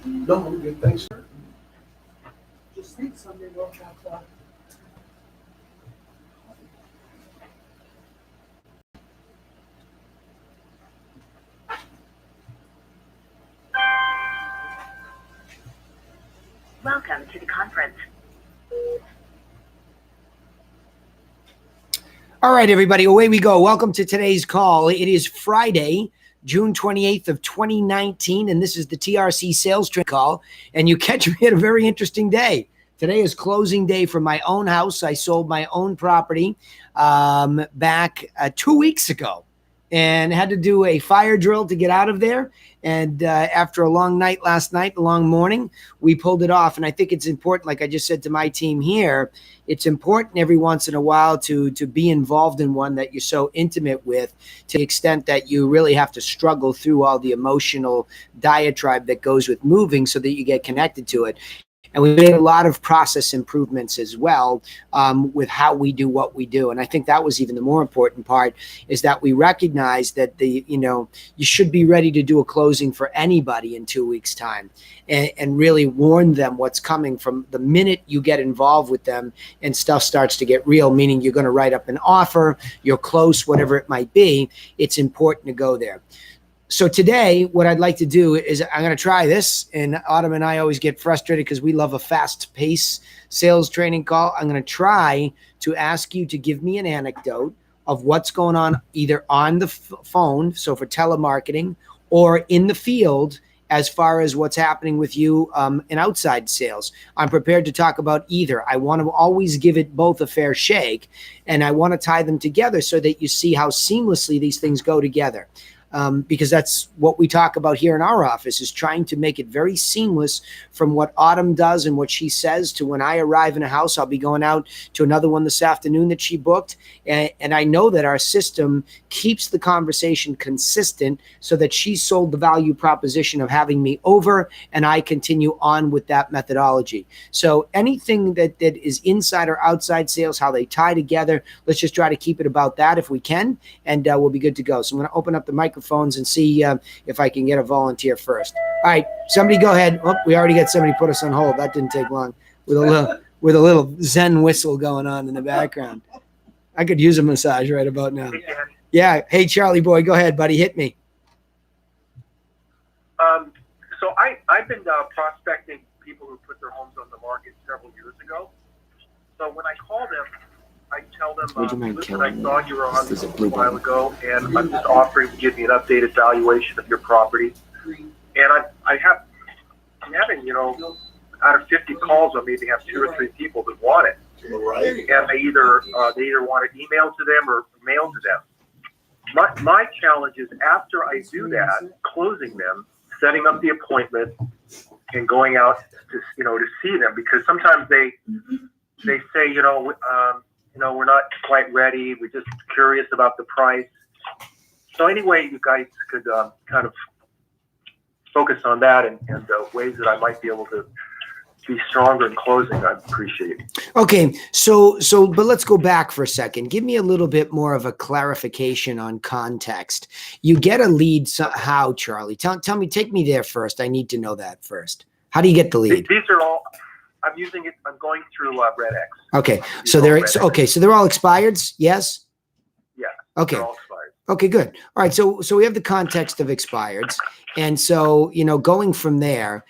No, I'm good, thanks, sir. Just need something to look at. Welcome to the conference. All right, everybody, away we go. Welcome to today's call. It is Friday, June 28th of 2019, and this is the TRC sales training call, and you catch me at a very interesting day. Today is closing day for my own house. I sold my own property back 2 weeks ago and had to do a fire drill to get out of there. And after a long night last night, a long morning, we pulled it off. And I think it's important, like I just said to my team here, it's important every once in a while to be involved in one that you're so intimate with, to the extent that you really have to struggle through all the emotional diatribe that goes with moving so that you get connected to it. And we made a lot of process improvements as well with how we do what we do. And I think that was even the more important part, is that we recognize that you should be ready to do a closing for anybody in 2 weeks' time, and really warn them what's coming from the minute you get involved with them and stuff starts to get real, meaning you're going to write up an offer, you're close, whatever it might be. It's important to go there. So today, what I'd like to do is I'm going to try this, and Autumn and I always get frustrated because we love a fast pace sales training call. I'm going to try to ask you to give me an anecdote of what's going on either on the phone, so for telemarketing, or in the field as far as what's happening with you in outside sales. I'm prepared to talk about either. I want to always give it both a fair shake, and I want to tie them together so that you see how seamlessly these things go together. Because that's what we talk about here in our office, is trying to make it very seamless from what Autumn does and what she says to when I arrive in a house. I'll be going out to another one this afternoon that she booked. And I know that our system keeps the conversation consistent so that she sold the value proposition of having me over, and I continue on with that methodology. So anything that is inside or outside sales, how they tie together, let's just try to keep it about that if we can, and we'll be good to go. So I'm going to open up the microphones and see if I can get a volunteer first. All right, somebody go ahead. Oh, we already got somebody put us on hold. That didn't take long with a little Zen whistle going on in the background. I could use a massage right about now. Yeah. Hey, Charlie boy, go ahead, buddy. Hit me. So I've been prospecting people who put their homes on the market several years ago. So when I call them, I tell them, listen, I saw you were on this a while ago, and I'm just offering to give you an updated valuation of your property. And I'm having, out of 50 calls, I maybe have 2 or 3 people that want it. Right. And they either want it emailed to them or mailed to them. My challenge is, after I do that, closing them, setting up the appointment, and going out to see them, because sometimes they say, we're not quite ready. We're just curious about the price. So anyway, you guys could kind of focus on that and ways that I might be able to be stronger in closing, I'd appreciate. Okay, but let's go back for a second. Give me a little bit more of a clarification on context. You get a lead somehow, Charlie. Tell me, take me there first. I need to know that first. How do you get the lead? These are all. I'm using it. I'm going through RedX. Okay, so they're all expired. Yes. Yeah. Okay. They're all expired. Okay, good. All right, so we have the context of expireds, and so going from there,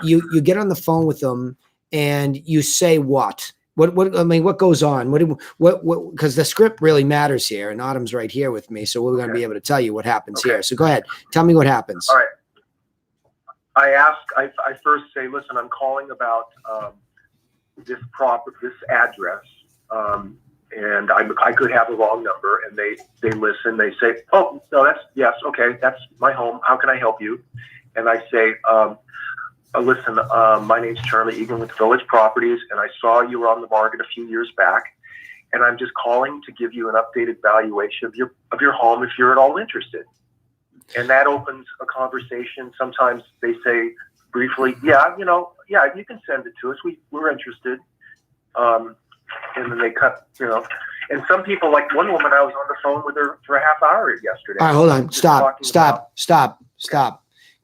you get on the phone with them and you say what? What goes on? What? Because the script really matters here, and Autumn's right here with me, so we're going to be able to tell you what happens here. So go ahead, tell me what happens. All right. I first say, listen, I'm calling about this address, and I could have a wrong number. And they listen. They say, oh no, yes, okay, that's my home. How can I help you? And I say, listen, my name's Charlie Egan with Village Properties, and I saw you were on the market a few years back, and I'm just calling to give you an updated valuation of your home if you're at all interested. And that opens a conversation. Sometimes they say briefly, you can send it to us. We're interested. And then they cut, and some people, like one woman, I was on the phone with her for a half hour yesterday. All right, hold on. Stop.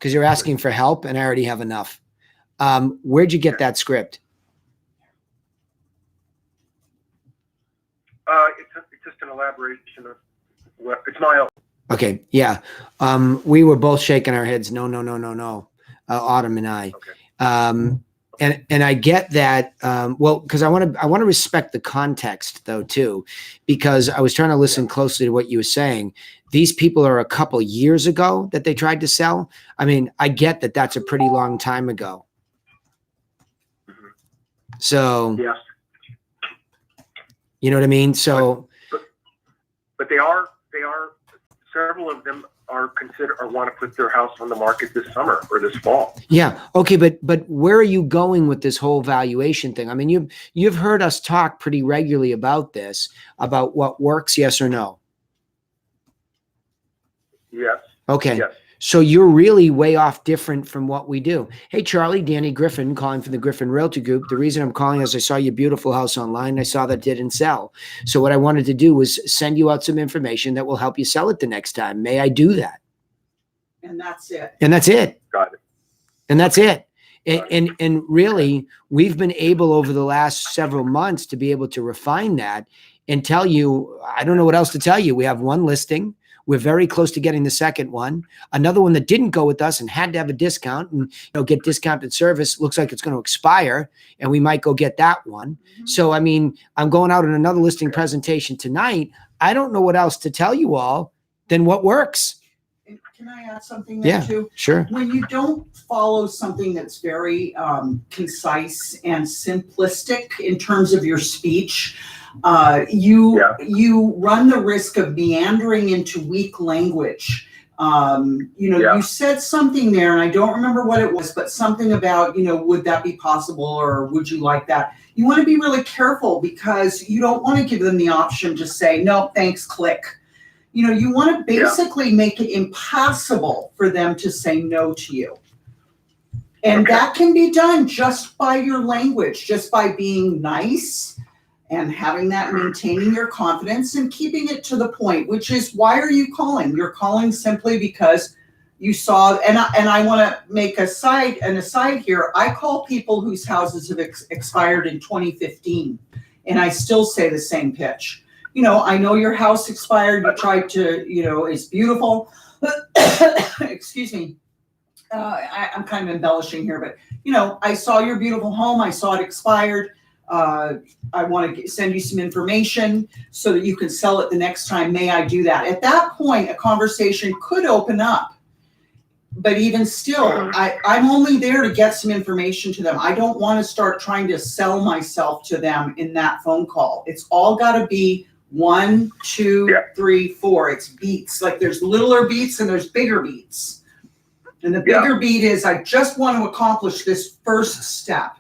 because you're asking for help and I already have enough. Where'd you get that script? It's just an elaboration of what it's my own. Okay. Yeah. We were both shaking our heads. No. Autumn and I. Okay. And I get that. Well, because I want to respect the context though too, because I was trying to listen closely to what you were saying. These people are a couple years ago that they tried to sell. I mean, I get that that's a pretty long time ago. So Yes. You know what I mean? So, but they are several of them are consider or want to put their house on the market this summer or this fall. yeah. Okay. But where are you going with this whole valuation thing? I mean, you've heard us talk pretty regularly about this, about what works. Yes or no? Yes. Okay. Yes. So you're really way off different from what we do. Hey, Charlie, Danny Griffin calling from the Griffin Realty Group. The reason I'm calling is I saw your beautiful house online. I saw that didn't sell. So what I wanted to do was send you out some information that will help you sell it the next time. May I do that? And that's it. And that's it. Got it. And that's it. And really, we've been able over the last several months to be able to refine that and tell you, I don't know what else to tell you. We have one listing. We're very close to getting the second one. Another one that didn't go with us and had to have a discount and get discounted service. Looks like it's going to expire, and we might go get that one. Mm-hmm. So, I mean, I'm going out on another listing presentation tonight. I don't know what else to tell you all than what works. Can I add something there too? Sure. When you don't follow something that's very concise and simplistic in terms of your speech, you run the risk of meandering into weak language. You said something there, and I don't remember what it was, but something about, would that be possible, or would you like that? You want to be really careful because you don't want to give them the option to say, no, thanks, click. You want to basically make it impossible for them to say no to you. And that can be done just by your language, just by being nice and having that, maintaining your confidence and keeping it to the point, which is, why are you calling? You're calling simply because you saw, and I want to make an aside here. I call people whose houses have expired in 2015, and I still say the same pitch. I know your house expired. You tried to, it's beautiful. Excuse me. I'm kind of embellishing here, but, I saw your beautiful home. I saw it expired. I want to send you some information so that you can sell it the next time. May I do that? At that point, a conversation could open up. But even still, I'm only there to get some information to them. I don't want to start trying to sell myself to them in that phone call. It's all got to be 1, 2, 3, 4. It's beats. Like there's littler beats and there's bigger beats. And the bigger beat is, I just want to accomplish this first step.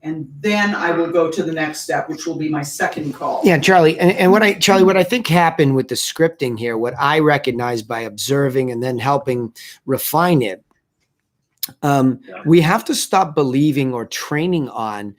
And then I will go to the next step, which will be my second call. Yeah, Charlie. And what I think happened with the scripting here, what I recognize by observing and then helping refine it, we have to stop believing or training on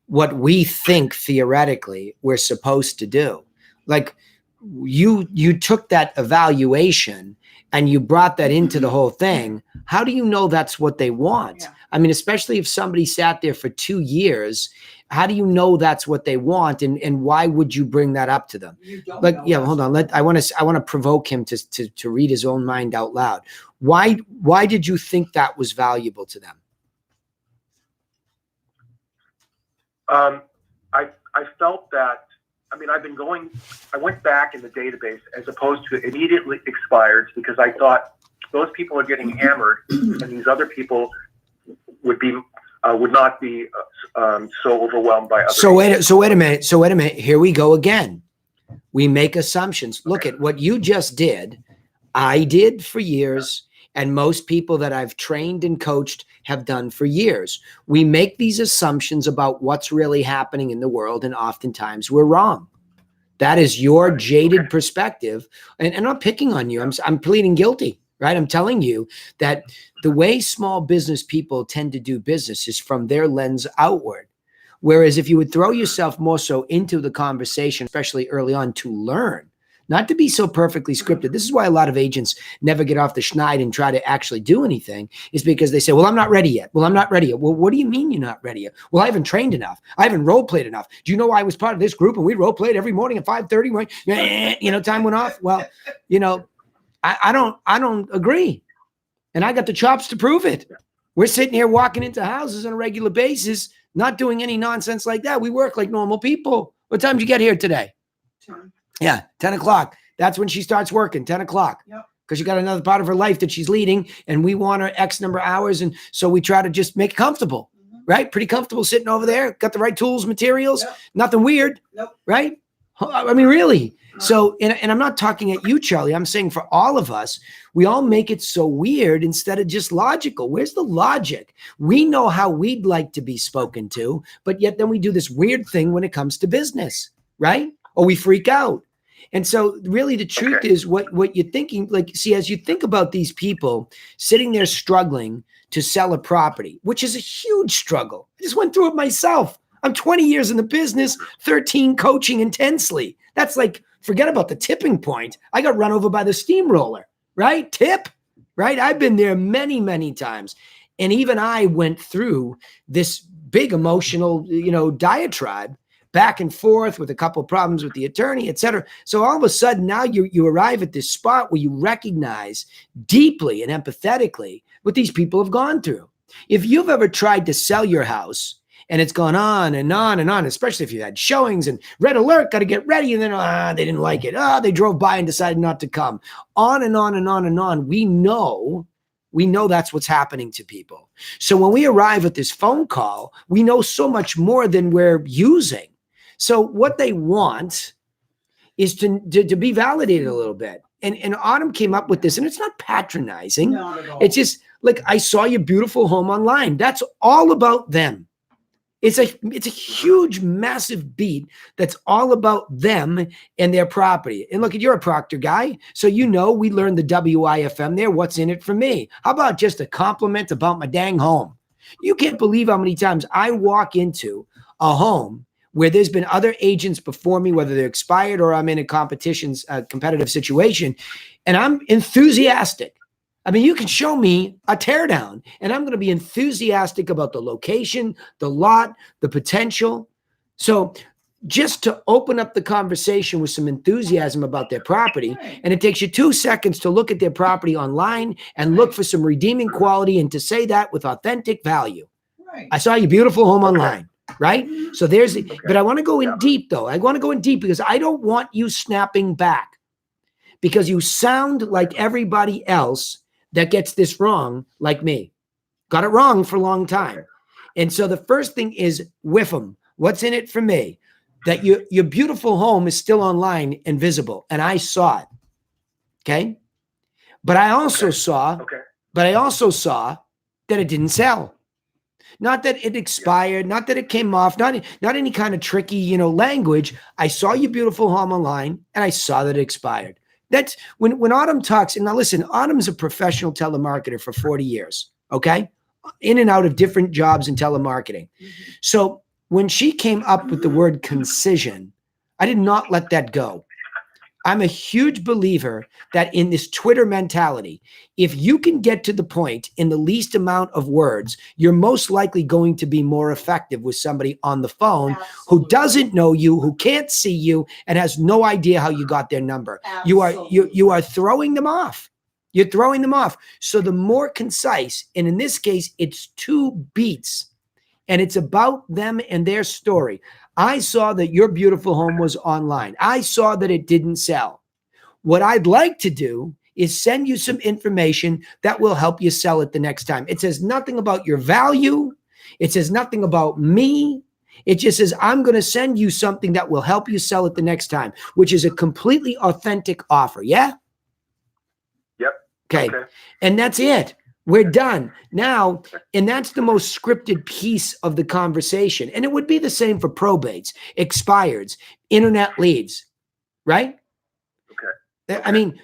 what we think theoretically we're supposed to do. Like you took that evaluation and you brought that into the whole thing. How do you know that's what they want? Yeah. I mean, especially if somebody sat there for 2 years, how do you know that's what they want? And why would you bring that up to them? You don't Like, know yeah, that. hold on. I want to provoke him to read his own mind out loud. Why did you think that was valuable to them? I felt that, I went back in the database as opposed to immediately expired, because I thought those people are getting hammered and these other people would not be so overwhelmed by other. So wait a minute. Here we go again. We make assumptions. Look at what you just did. I did for years, and most people that I've trained and coached have done for years. We make these assumptions about what's really happening in the world, and oftentimes we're wrong. That is your jaded perspective, and I'm not picking on you. I'm pleading guilty, right? I'm telling you that the way small business people tend to do business is from their lens outward. Whereas if you would throw yourself more so into the conversation, especially early on, to learn, not to be so perfectly scripted. This is why a lot of agents never get off the schneid and try to actually do anything, is because they say, well, I'm not ready yet. Well, I'm not ready yet. Well, what do you mean you're not ready yet? Well, I haven't trained enough. I haven't role played enough. Do you know I was part of this group and we role played every morning at 5:30 when, time went off? Well, I don't agree. And I got the chops to prove it. We're sitting here walking into houses on a regular basis, not doing any nonsense like that. We work like normal people. What time did you get here today? 10. Yeah, 10 o'clock. That's when she starts working, 10 o'clock. Yep. Because she got another part of her life that she's leading, and we want her X number of hours. And so we try to just make it comfortable, right? Pretty comfortable sitting over there. Got the right tools, materials, nothing weird, right? I mean, really. So, and I'm not talking at you, Charlie. I'm saying for all of us, we all make it so weird instead of just logical. Where's the logic? We know how we'd like to be spoken to, but yet then we do this weird thing when it comes to business, right? Or we freak out. And so really the truth is what you're thinking, like, see, as you think about these people sitting there struggling to sell a property, which is a huge struggle. I just went through it myself. I'm 20 years in the business, 13 coaching intensely. That's like, forget about the tipping point. I got run over by the steamroller, right? Tip, right? I've been there many, many times. And even I went through this big emotional, diatribe back and forth with a couple of problems with the attorney, et cetera. So all of a sudden now you arrive at this spot where you recognize deeply and empathetically what these people have gone through. If you've ever tried to sell your house and it's gone on and on and on, especially if you had showings and red alert, got to get ready. And then, they didn't like it. They drove by and decided not to come. On and on and on and on. We know that's what's happening to people. So when we arrive at this phone call, we know so much more than we're using. So what they want is to be validated a little bit. And Autumn came up with this, and it's not patronizing. Not at all. It's just like, I saw your beautiful home online. That's all about them. It's a huge, massive beat that's all about them and their property. And look, you're a Proctor guy, so we learned the WIFM there. What's in it for me? How about just a compliment about my dang home? You can't believe how many times I walk into a home where there's been other agents before me, whether they're expired or I'm in a competitive situation, and I'm enthusiastic. I mean, you can show me a teardown and I'm going to be enthusiastic about the location, the lot, the potential. So just to open up the conversation with some enthusiasm about their property, and it takes you 2 seconds to look at their property online and look for some redeeming quality and to say that with authentic value. Right. I saw your beautiful home online, right? So but I want to go in deep though. I want to go in deep because I don't want you snapping back, because you sound like everybody else that gets this wrong, like me. Got it wrong for a long time. And so the first thing is whiff them. What's in it for me? That your beautiful home is still online and visible. And I saw it. Okay. But I also saw that it didn't sell. Not that it expired, not that it came off, not any kind of tricky, language. I saw your beautiful home online and I saw that it expired. That's when Autumn talks, and now listen, Autumn's a professional telemarketer for 40 years, okay? In and out of different jobs in telemarketing. Mm-hmm. So when she came up with the word concision, I did not let that go. I'm a huge believer that in this Twitter mentality, if you can get to the point in the least amount of words, you're most likely going to be more effective with somebody on the phone. Absolutely. Who doesn't know you, who can't see you, and has no idea how you got their number. Absolutely. You are throwing them off. You're throwing them off. So the more concise, and in this case, it's 2 beats, and it's about them and their story. I saw that your beautiful home was online. I saw that it didn't sell. What I'd like to do is send you some information that will help you sell it the next time. It says nothing about your value. It says nothing about me. It just says, I'm going to send you something that will help you sell it the next time, which is a completely authentic offer. Yeah? Yep. Okay. And that's it. We're done now. And that's the most scripted piece of the conversation. And it would be the same for probates, expireds, internet leads, right? Okay. I mean,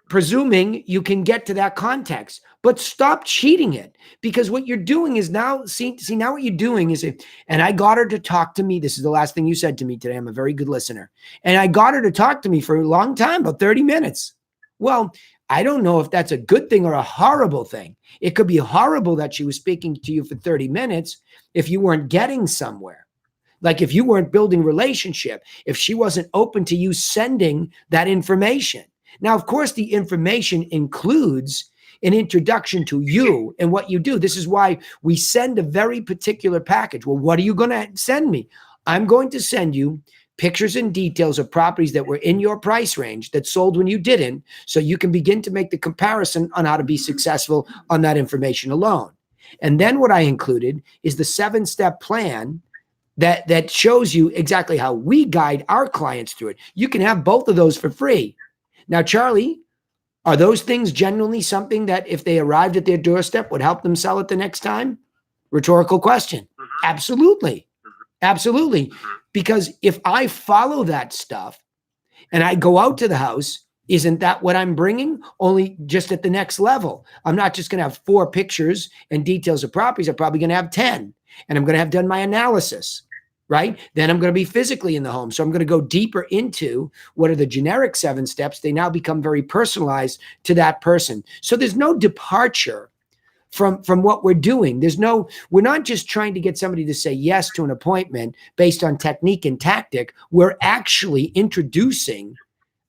presuming you can get to that context, but stop cheating it, because what you're doing is now now what you're doing is and I got her to talk to me. This is the last thing you said to me today. I'm a very good listener. And I got her to talk to me for a long time, about 30 minutes. Well, I don't know if that's a good thing or a horrible thing. It could be horrible that she was speaking to you for 30 minutes if you weren't getting somewhere. Like if you weren't building relationship, if she wasn't open to you sending that information. Now, of course, the information includes an introduction to you and what you do. This is why we send a very particular package. Well, what are you going to send me? I'm going to send you pictures and details of properties that were in your price range that sold when you didn't, so you can begin to make the comparison on how to be successful on that information alone. And then what I included is the 7-step plan that shows you exactly how we guide our clients through it. You can have both of those for free. Now, Charlie, are those things genuinely something that if they arrived at their doorstep would help them sell it the next time? Rhetorical question. Absolutely. Absolutely. Because if I follow that stuff and I go out to the house, isn't that what I'm bringing? Only just at the next level. I'm not just going to have 4 pictures and details of properties. I'm probably going to have 10. And I'm going to have done my analysis, right? Then I'm going to be physically in the home. So I'm going to go deeper into what are the generic 7 steps. They now become very personalized to that person. So there's no departure from what we're doing. We're not just trying to get somebody to say yes to an appointment based on technique and tactic. We're actually introducing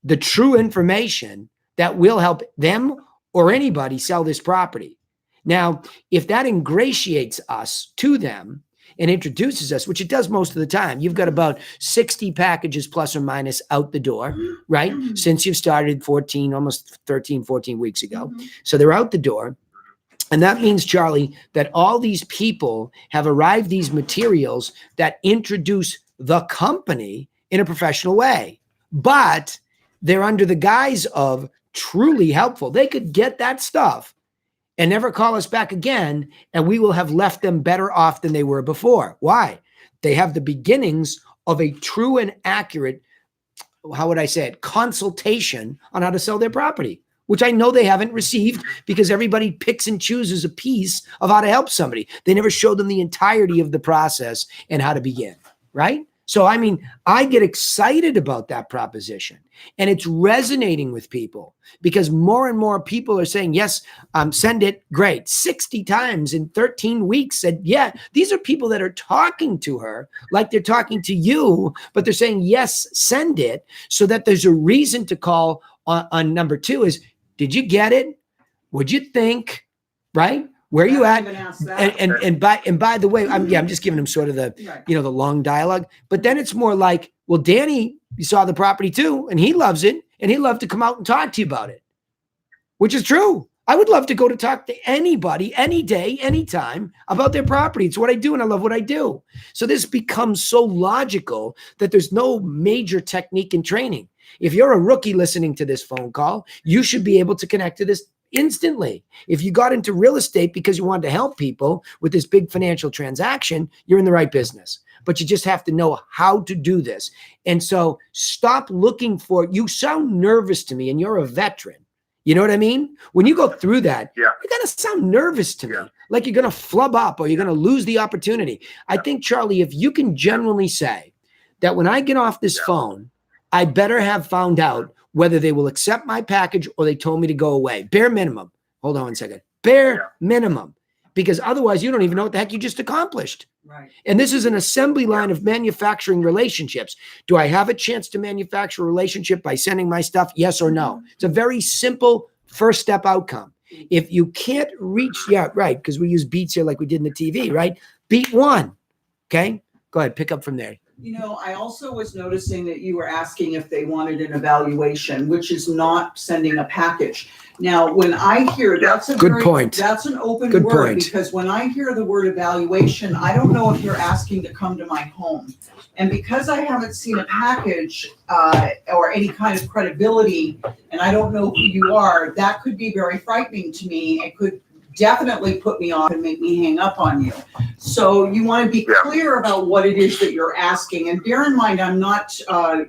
the true information that will help them or anybody sell this property. Now, if that ingratiates us to them and introduces us, which it does most of the time, you've got about 60 packages plus or minus out the door, right? Since you've started almost 13, 14 weeks ago. So they're out the door. And that means, Charlie, that all these people have arrived these materials that introduce the company in a professional way, but they're under the guise of truly helpful. They could get that stuff and never call us back again, and we will have left them better off than they were before. Why? They have the beginnings of a true and accurate, how would I say it, consultation on how to sell their property, which I know they haven't received because everybody picks and chooses a piece of how to help somebody. They never show them the entirety of the process and how to begin, right? So, I mean, I get excited about that proposition, and it's resonating with people because more and more people are saying, yes, send it. Great. 60 times in 13 weeks said, yeah, these are people that are talking to her like they're talking to you, but they're saying, yes, send it, so that there's a reason to call on number 2 is, did you get it? What'd you think? Right? Where are you at? And by the way, I'm just giving them sort of the, the long dialogue, but then it's more like, well, Danny, you saw the property too, and he loves it, and he'd love to come out and talk to you about it, which is true. I would love to go to talk to anybody, any day, anytime about their property. It's what I do, and I love what I do. So this becomes so logical that there's no major technique and training. If you're a rookie listening to this phone call, you should be able to connect to this instantly. If you got into real estate because you wanted to help people with this big financial transaction, you're in the right business. But you just have to know how to do this. And so stop looking for, you sound nervous to me, and you're a veteran. You know what I mean? When you go through that, you're going to sound nervous to me, like you're going to flub up or you're going to lose the opportunity. I think, Charlie, if you can genuinely say that when I get off this phone, I better have found out whether they will accept my package or they told me to go away. Bare minimum. Hold on one second. Bare minimum. Because otherwise you don't even know what the heck you just accomplished. Right. And this is an assembly line of manufacturing relationships. Do I have a chance to manufacture a relationship by sending my stuff? Yes or no? It's a very simple first step outcome. If you can't reach, because we use beats here like we did in the TV, right? Beat 1. Okay. Go ahead. Pick up from there. I also was noticing that you were asking if they wanted an evaluation, which is not sending a package. Now, when I hear that's a good point. That's an open good word point. Because when I hear the word evaluation, I don't know if you're asking to come to my home. And because I haven't seen a package or any kind of credibility, and I don't know who you are, that could be very frightening to me. It could definitely put me off and make me hang up on you. So you want to be clear about what it is that you're asking. And bear in mind, I'm not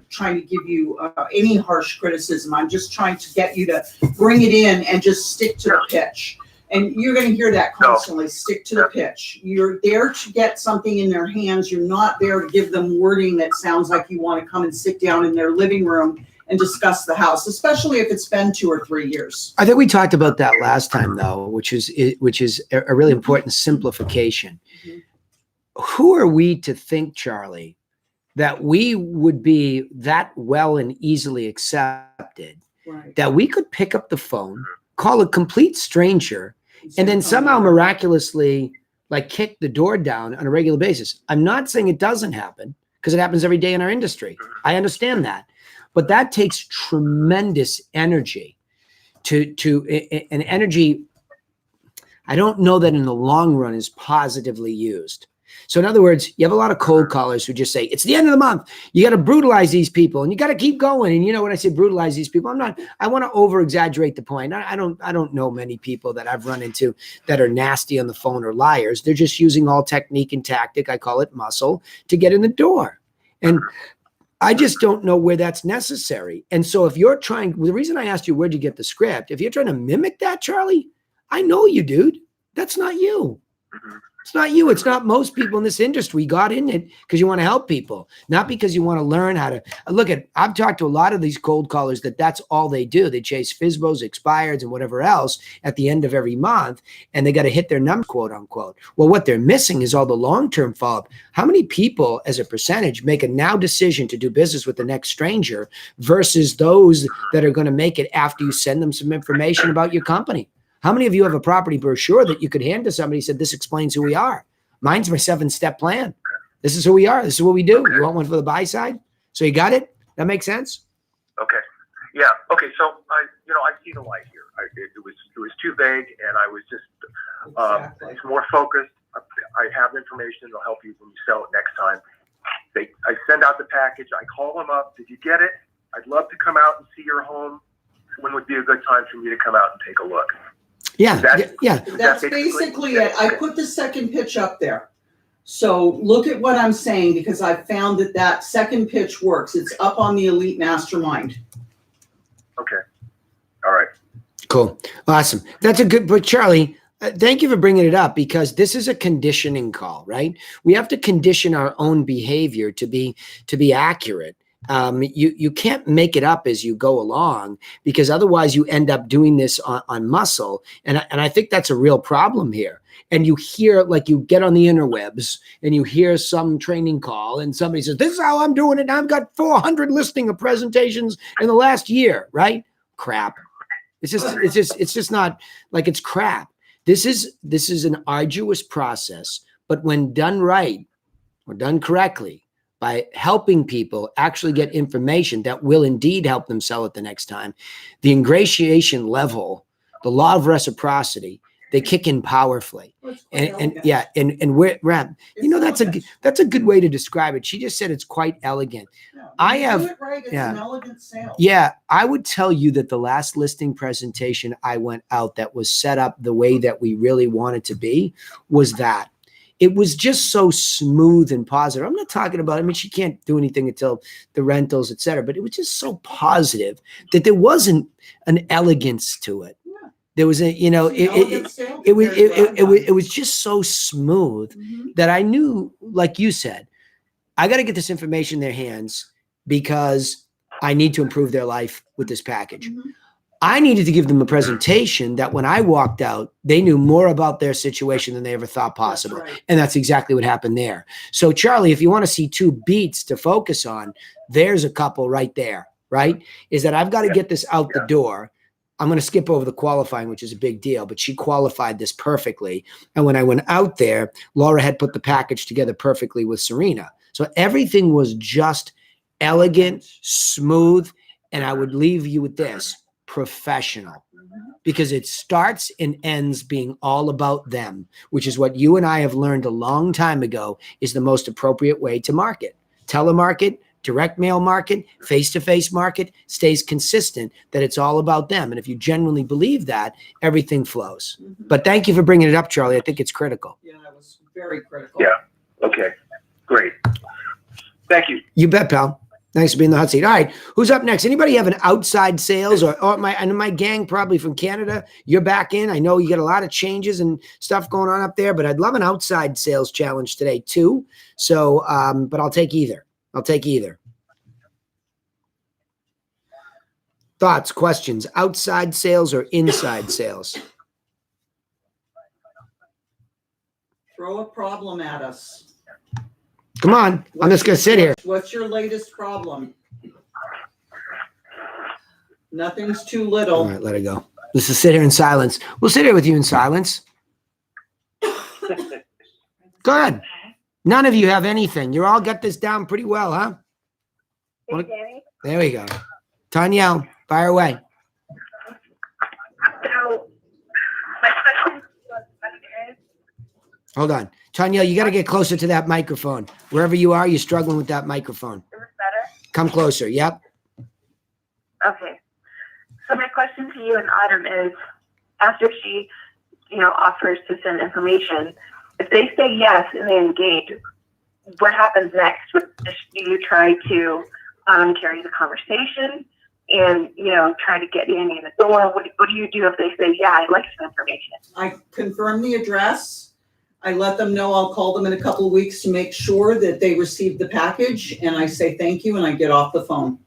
trying to give you any harsh criticism. I'm just trying to get you to bring it in and just stick to the pitch. And you're going to hear that constantly, stick to the pitch. You're there to get something in their hands. You're not there to give them wording that sounds like you want to come and sit down in their living room and discuss the house, especially if it's been 2 or 3 years. I think we talked about that last time, though, which is a really important simplification. Mm-hmm. Who are we to think, Charlie, that we would be that well and easily accepted, that we could pick up the phone, call a complete stranger, and then somehow miraculously like kick the door down on a regular basis? I'm not saying it doesn't happen, because it happens every day in our industry. I understand that. But that takes tremendous energy an energy I don't know that in the long run is positively used. So in other words, you have a lot of cold callers who just say, it's the end of the month. You got to brutalize these people and you got to keep going. And you know, when I say brutalize these people, I want to over exaggerate the point. I don't know many people that I've run into that are nasty on the phone or liars. They're just using all technique and tactic. I call it muscle to get in the door. And I just don't know where that's necessary. And so if you're trying, the reason I asked you, where'd you get the script? If you're trying to mimic that, Charlie, I know you, dude. That's not you. It's not you. It's not most people in this industry. You got in it because you want to help people, not because you want to learn how to look at. I've talked to a lot of these cold callers that's all they do. They chase FSBOs, expireds, and whatever else at the end of every month, and they got to hit their number, quote unquote. Well, what they're missing is all the long-term follow-up. How many people, as a percentage, make a now decision to do business with the next stranger versus those that are going to make it after you send them some information about your company? How many of you have a property brochure that you could hand to somebody and said, this explains who we are? Mine's my 7-step plan. This is who we are. This is what we do. Okay. You want one for the buy side? So you got it? That makes sense? Okay. Yeah. Okay. So I see the light here. It was too vague, and I was just it's more focused. I have information that'll help you when you sell it next time. I send out the package. I call them up. Did you get it? I'd love to come out and see your home. When would be a good time for me to come out and take a look? Yeah, That's basically it. I put the second pitch up there. So look at what I'm saying, because I found that second pitch works. It's up on the Elite Mastermind. Okay. All right. Cool. Awesome. That's a good, but Charlie, thank you for bringing it up, because this is a conditioning call, right? We have to condition our own behavior to be accurate. You can't make it up as you go along, because otherwise you end up doing this on muscle. And I think that's a real problem here. And you hear, like, you get on the interwebs and you hear some training call and somebody says, this is how I'm doing it. I've got 400 listing of presentations in the last year, right? Crap. It's just not like, it's crap. This is an arduous process, but when done right or done correctly, by helping people actually get information that will indeed help them sell it the next time, the ingratiation level, the law of reciprocity, they kick in powerfully. And we're that's a good way to describe it. She just said it's quite elegant. It's an elegant sale. Yeah, I would tell you that the last listing presentation I went out that was set up the way that we really wanted to be was that. It was just so smooth and positive. I'm not talking about, she can't do anything until the rentals, et cetera, but it was just so positive that there wasn't an elegance to it. Yeah. There was it was just so smooth that I knew, like you said, I got to get this information in their hands because I need to improve their life with this package. Mm-hmm. I needed to give them a presentation that when I walked out, they knew more about their situation than they ever thought possible. That's right. And that's exactly what happened there. So Charlie, if you want to see 2 beats to focus on, there's a couple right there, right? Is that I've got to get this out the door. I'm going to skip over the qualifying, which is a big deal, but she qualified this perfectly. And when I went out there, Laura had put the package together perfectly with Serena. So everything was just elegant, smooth. And I would leave you with this. Professional, because it starts and ends being all about them, which is what you and I have learned a long time ago is the most appropriate way to market. Telemarket, direct mail market, face-to-face market stays consistent, that it's all about them. And if you genuinely believe that, everything flows. Mhm. But thank you for bringing it up, Charlie. I think it's critical. Yeah, that was very critical. Yeah. Okay. Great. Thank you. You bet, pal. Nice to be in the hot seat. All right, who's up next? Anybody have an outside sales or my gang probably from Canada? You're back in. I know you get a lot of changes and stuff going on up there, but I'd love an outside sales challenge today too. So, but I'll take either. Thoughts, questions, outside sales or inside sales? Throw a problem at us. Come on. I'm just going to sit here. What's your latest problem? Nothing's too little. All right, let it go. Let's just sit here in silence. We'll sit here with you in silence. Go ahead. None of you have anything. You all got this down pretty well, huh? Hey, Danny. There we go. Tanya, fire away. So, my question is, Hold on. Tanya, you got to get closer to that microphone. Wherever you are, you're struggling with that microphone. is this better? Come closer. Yep. Okay. So my question to you and Autumn is, after she, offers to send information, if they say yes and they engage, what happens next? Do you try to carry the conversation and, try to get Danny in the door? What do you do if they say, yeah, I'd like some information? I confirm the address. I let them know I'll call them in a couple of weeks to make sure that they received the package, and I say thank you and I get off the phone.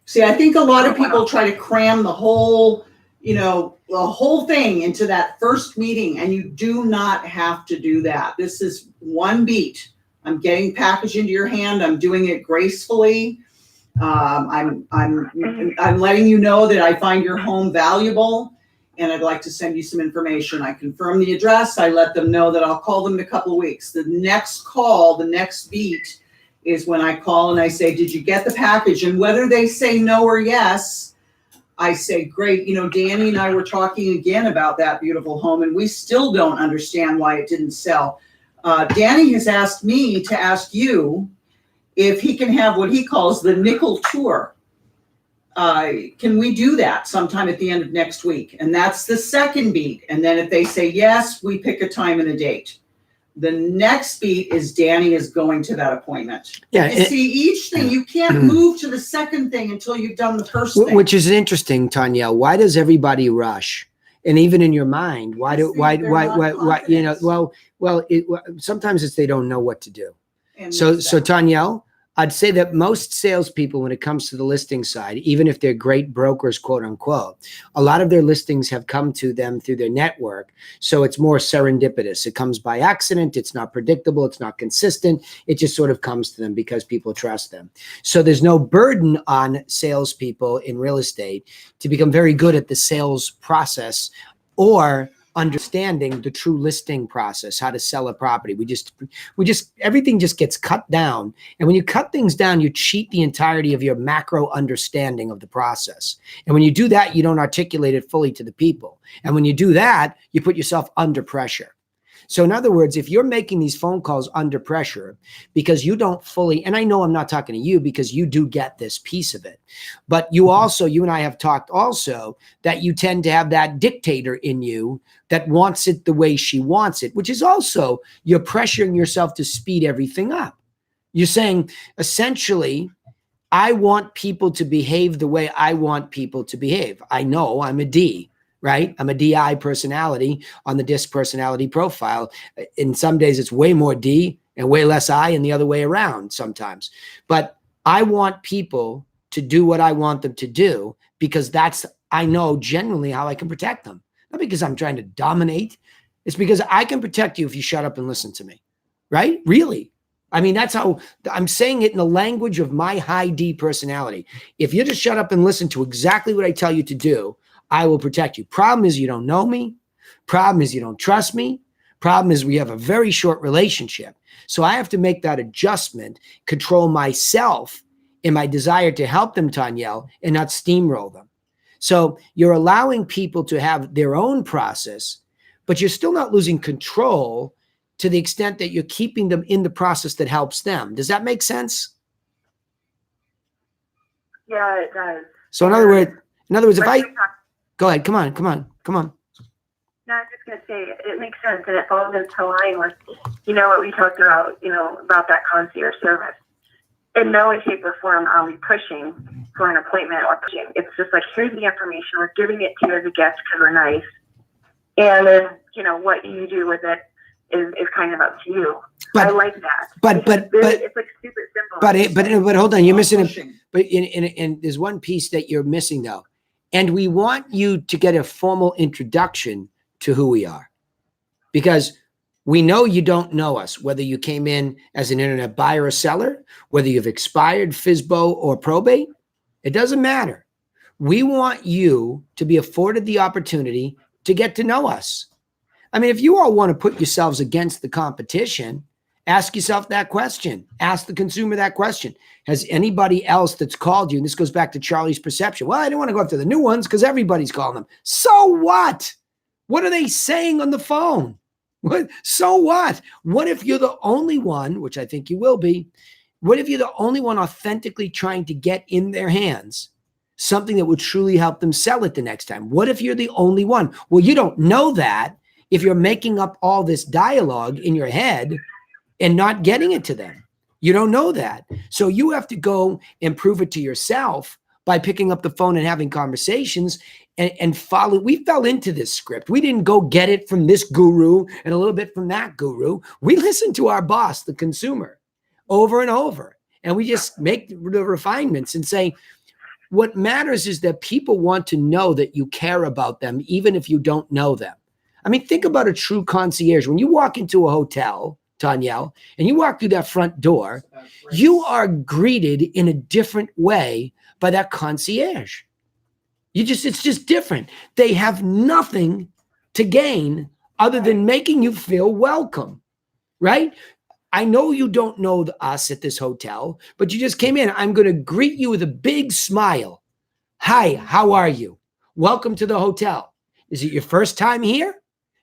See, I think a lot of people try to cram the whole thing into that first meeting, and you do not have to do that. This is one beat. I'm getting package into your hand. I'm doing it gracefully. I'm letting you know that I find your home valuable, and I'd like to send you some information. I confirm the address. I let them know that I'll call them in a couple of weeks. The next call, the next beat, is when I call and I say, did you get the package? And whether they say no or yes, I say, great. Danny and I were talking again about that beautiful home, and we still don't understand why it didn't sell. Danny has asked me to ask you if he can have what he calls the nickel tour. Can we do that sometime at the end of next week? And that's the second beat. And then if they say yes, we pick a time and a date. The next beat is Danny is going to that appointment. Yeah. You see, each thing, you can't move to the second thing until you've done the first thing. Which is interesting, Tanya. Why does everybody rush? And even in your mind, sometimes it's they don't know what to do. And So Tanya, I'd say that most salespeople, when it comes to the listing side, even if they're great brokers, quote unquote, a lot of their listings have come to them through their network. So it's more serendipitous. It comes by accident. It's not predictable. It's not consistent. It just sort of comes to them because people trust them. So there's no burden on salespeople in real estate to become very good at the sales process or understanding the true listing process, how to sell a property. We just everything just gets cut down. And when you cut things down, you cheat the entirety of your macro understanding of the process. And when you do that, you don't articulate it fully to the people. And when you do that, you put yourself under pressure. So in other words, if you're making these phone calls under pressure because you don't fully, and I know I'm not talking to you because you do get this piece of it, but you and I have talked also that you tend to have that dictator in you that wants it the way she wants it, which is also you're pressuring yourself to speed everything up. You're saying essentially, I want people to behave the way I want people to behave. I know I'm a D. Right? I'm a DI personality on the DISC personality profile. In some days, it's way more D and way less I and the other way around sometimes. But I want people to do what I want them to do because I know genuinely how I can protect them. Not because I'm trying to dominate. It's because I can protect you if you shut up and listen to me. Right? Really. I mean, that's how I'm saying it in the language of my high D personality. If you just shut up and listen to exactly what I tell you to do, I will protect you. Problem is you don't know me. Problem is you don't trust me. Problem is we have a very short relationship. So I have to make that adjustment, control myself in my desire to help them, Tanyel, and not steamroll them. So you're allowing people to have their own process, but you're still not losing control to the extent that you're keeping them in the process that helps them. Does that make sense? Yeah, it does. So in other words, if go ahead, come on. No, I was just going to say, it makes sense, and it falls into line with, what we talked about, about that concierge service. In no way, shape, or form are we pushing for an appointment or pushing. It's just like, here's the information. We're giving it to you as a guest because we're nice. And then, what you do with it is kind of up to you. I like that. But it's like super simple. But hold on, you're missing it. But in there's one piece that you're missing though. And we want you to get a formal introduction to who we are, because we know you don't know us, whether you came in as an internet buyer or seller, whether you've expired, FSBO, or probate. It doesn't matter. We want you to be afforded the opportunity to get to know us. I mean, if you all want to put yourselves against the competition, ask yourself that question. Ask the consumer that question. Has anybody else that's called you, and this goes back to Charlie's perception, well, I don't want to go after the new ones because everybody's calling them. So what? What are they saying on the phone? What? So what? What if you're the only one, which I think you will be, what if you're the only one authentically trying to get in their hands something that would truly help them sell it the next time? What if you're the only one? Well, you don't know that if you're making up all this dialogue in your head and not getting it to them. You don't know that. So you have to go and prove it to yourself by picking up the phone and having conversations and follow. We fell into this script. We didn't go get it from this guru and a little bit from that guru. We listened to our boss, the consumer, over and over. And we just make the refinements and say, what matters is that people want to know that you care about them, even if you don't know them. I mean, think about a true concierge. When you walk into a hotel, Tanyel, and you walk through that front door, you are greeted in a different way by that concierge. It's just different. They have nothing to gain other than making you feel welcome, right? I know you don't know us at this hotel, but you just came in. I'm going to greet you with a big smile. Hi, how are you? Welcome to the hotel. Is it your first time here?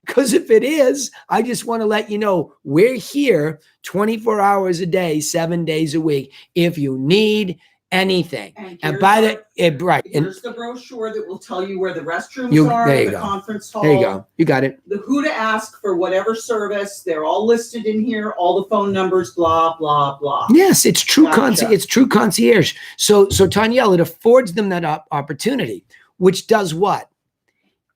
Because if it is, I just want to let you know we're here 24 hours a day, 7 days a week. If you need anything. And by right. Here's the brochure that will tell you where the restrooms are, the conference hall. There you go. You got it. The who to ask for whatever service. They're all listed in here. All the phone numbers, blah, blah, blah. Yes, it's true. It's true concierge. So Tanyel, it affords them that opportunity, which does what?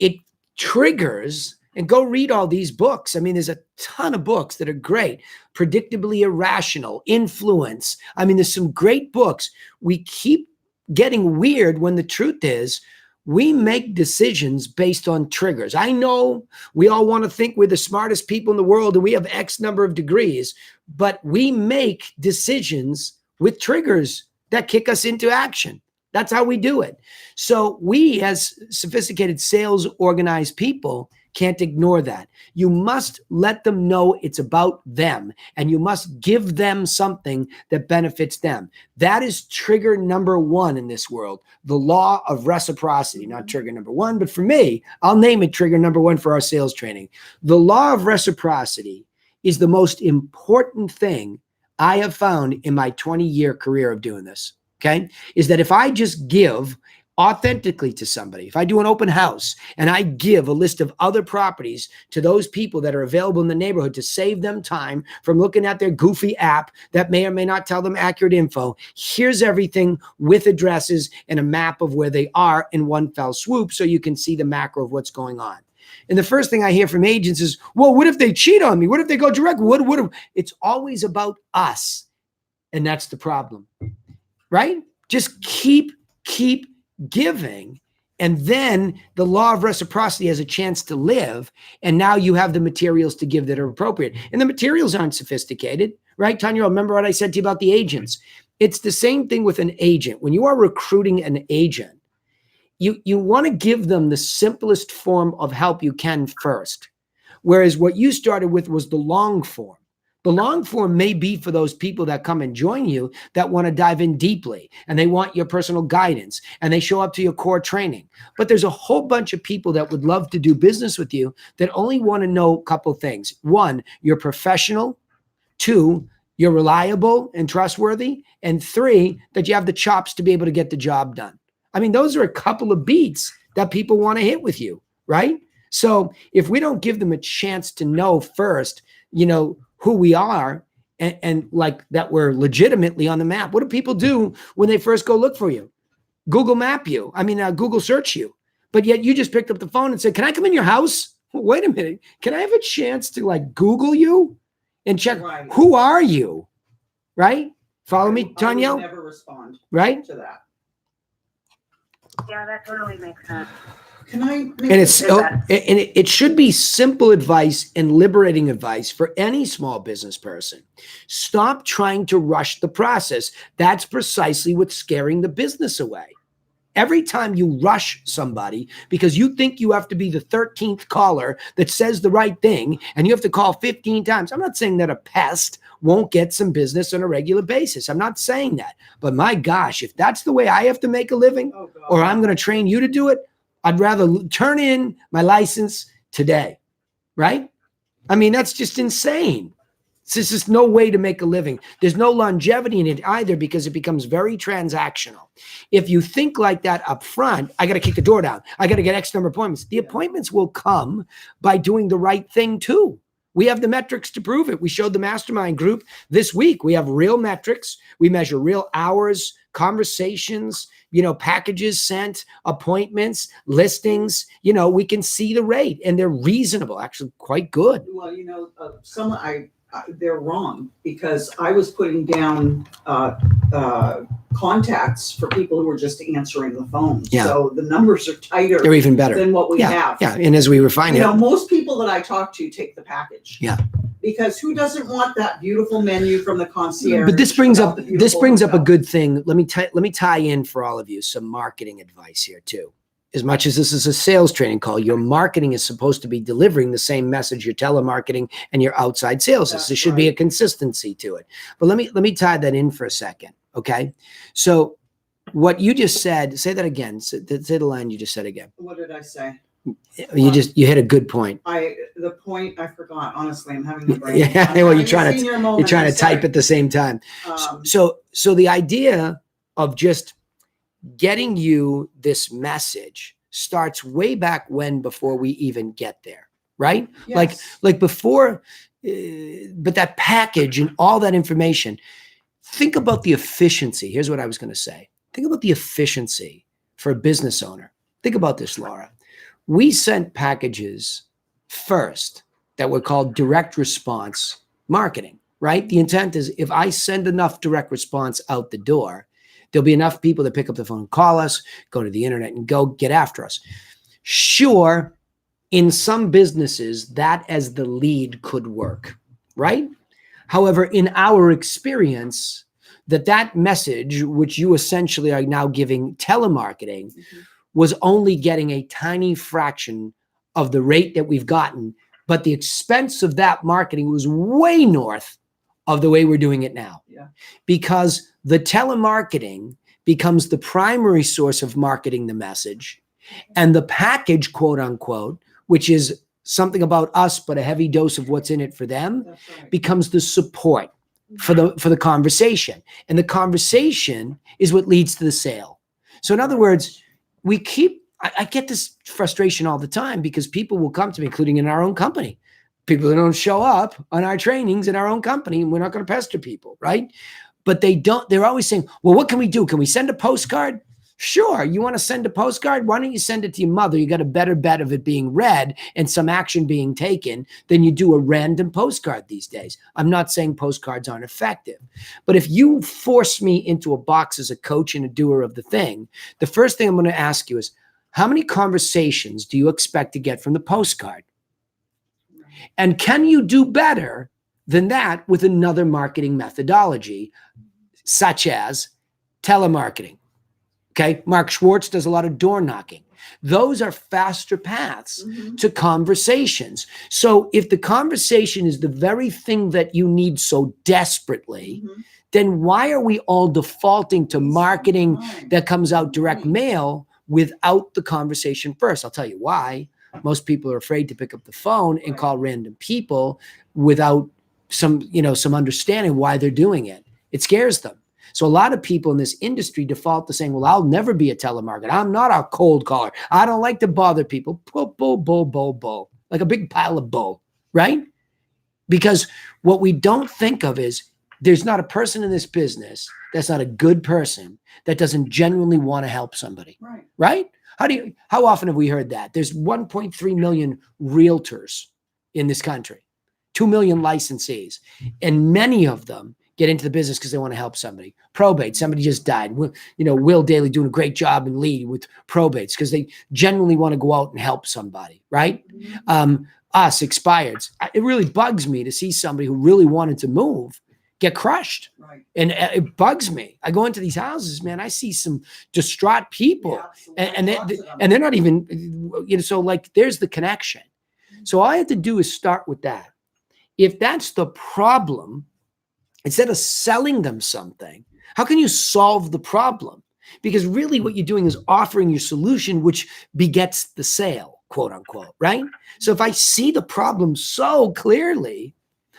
It triggers. And go read all these books. I mean, there's a ton of books that are great. Predictably Irrational, Influence. I mean, there's some great books. We keep getting weird when the truth is we make decisions based on triggers. I know we all want to think we're the smartest people in the world and we have X number of degrees, but we make decisions with triggers that kick us into action. That's how we do it. So we, as sophisticated sales organized people, can't ignore that. You must let them know it's about them, and you must give them something that benefits them. That is trigger number one in this world, the law of reciprocity. Not trigger number one, but for me, I'll name it trigger number one for our sales training. The law of reciprocity is the most important thing I have found in my 20-year career of doing this, okay? Is that if I just give authentically to somebody, if I do an open house and I give a list of other properties to those people that are available in the neighborhood to save them time from looking at their goofy app that may or may not tell them accurate info, here's everything with addresses and a map of where they are in one fell swoop so you can see the macro of what's going on. And the first thing I hear from agents is, well, what if they cheat on me? What if they go direct? It's always about us. And that's the problem, right? Just keep giving, and then the law of reciprocity has a chance to live, and now you have the materials to give that are appropriate. And the materials aren't sophisticated, right? Tanya, remember what I said to you about the agents? It's the same thing with an agent. When you are recruiting an agent, you want to give them the simplest form of help you can first. Whereas what you started with was the long form. The long form may be for those people that come and join you that want to dive in deeply and they want your personal guidance and they show up to your core training. But there's a whole bunch of people that would love to do business with you that only want to know a couple things. One, you're professional. Two, you're reliable and trustworthy. And three, that you have the chops to be able to get the job done. I mean, those are a couple of beats that people want to hit with you, right? So if we don't give them a chance to know first, who we are and like that we're legitimately on the map. What do people do when they first go look for you? Google map you. Google search you. But yet you just picked up the phone and said, can I come in your house? Wait a minute. Can I have a chance to Google you and check who are you? Right? Follow me, Tanya? I would never respond to that. Yeah, that totally makes sense. Can I? And it should be simple advice and liberating advice for any small business person. Stop trying to rush the process. That's precisely what's scaring the business away. Every time you rush somebody because you think you have to be the 13th caller that says the right thing and you have to call 15 times. I'm not saying that a pest won't get some business on a regular basis. I'm not saying that. But my gosh, if that's the way I have to make a living or I'm going to train you to do it, I'd rather turn in my license today, right? That's just insane. There's just no way to make a living. There's no longevity in it either because it becomes very transactional. If you think like that up front, I got to kick the door down. I got to get X number of appointments. The appointments will come by doing the right thing too. We have the metrics to prove it. We showed the mastermind group this week. We have real metrics. We measure real hours, conversations, packages sent, appointments, listings. We can see the rate and they're reasonable, actually quite good. Well, they're wrong because I was putting down contacts for people who were just answering the phone. Yeah. So the numbers are tighter. They're even better than what we have. Yeah, and as we refine it, most people that I talk to take the package. Yeah. Because who doesn't want that beautiful menu from the concierge? But this brings up a good thing. Let me tie in for all of you some marketing advice here too. As much as this is a sales training call, your marketing is supposed to be delivering the same message your telemarketing and your outside sales is. There should be a consistency to it. But let me tie that in for a second, okay? So what you just said, say that again. Say the line you just said again. What did I say? You hit a good point. The point I forgot. Honestly, I'm having a brain. Yeah, well, you're trying to type at the same time. So the idea of just getting you this message starts way back when before we even get there, right? Yes. Like before, but that package and all that information, think about the efficiency. Here's what I was going to say. Think about the efficiency for a business owner. Think about this, Laura. We sent packages first that were called direct response marketing, right? The intent is if I send enough direct response out the door, there'll be enough people that pick up the phone, call us, go to the internet and go get after us. Sure, in some businesses, that as the lead could work, right? However, in our experience, that message, which you essentially are now giving telemarketing, was only getting a tiny fraction of the rate that we've gotten. But the expense of that marketing was way north of the way we're doing it now. Yeah. Because the telemarketing becomes the primary source of marketing the message, and the package, quote unquote, which is something about us, but a heavy dose of what's in it for them, becomes the support for the conversation. And the conversation is what leads to the sale. So in other words, I get this frustration all the time because people will come to me, including in our own company, people that don't show up on our trainings in our own company, and we're not going to pester people, right? But they're always saying, well, what can we do? Can we send a postcard? Sure. You want to send a postcard? Why don't you send it to your mother? You got a better bet of it being read and some action being taken than you do a random postcard these days. I'm not saying postcards aren't effective, but if you force me into a box as a coach and a doer of the thing, the first thing I'm going to ask you is, how many conversations do you expect to get from the postcard? And can you do better than that with another marketing methodology, such as telemarketing? Okay. Mark Schwartz does a lot of door knocking. Those are faster paths to conversations. So if the conversation is the very thing that you need so desperately, then why are we all defaulting to marketing that comes out direct mail without the conversation first? I'll tell you why. Most people are afraid to pick up the phone and call random people without some understanding why they're doing it. It scares them. So a lot of people in this industry default to saying, well, I'll never be a telemarketer. I'm not a cold caller. I don't like to bother people. Bull, like a big pile of bull, right? Because what we don't think of is there's not a person in this business that's not a good person that doesn't genuinely want to help somebody, right? How often have we heard that? There's 1.3 million realtors in this country, 2 million licensees, and many of them get into the business because they want to help somebody. Probate, somebody just died. Will Daly doing a great job in lead with probates because they genuinely want to go out and help somebody, right? Us, expireds. It really bugs me to see somebody who really wanted to move get crushed. And it bugs me. I go into these houses, man, I see some distraught people and they're not even, so like there's the connection. So all I have to do is start with that. If that's the problem, instead of selling them something, how can you solve the problem? Because really what you're doing is offering your solution, which begets the sale, quote unquote, right? So if I see the problem so clearly,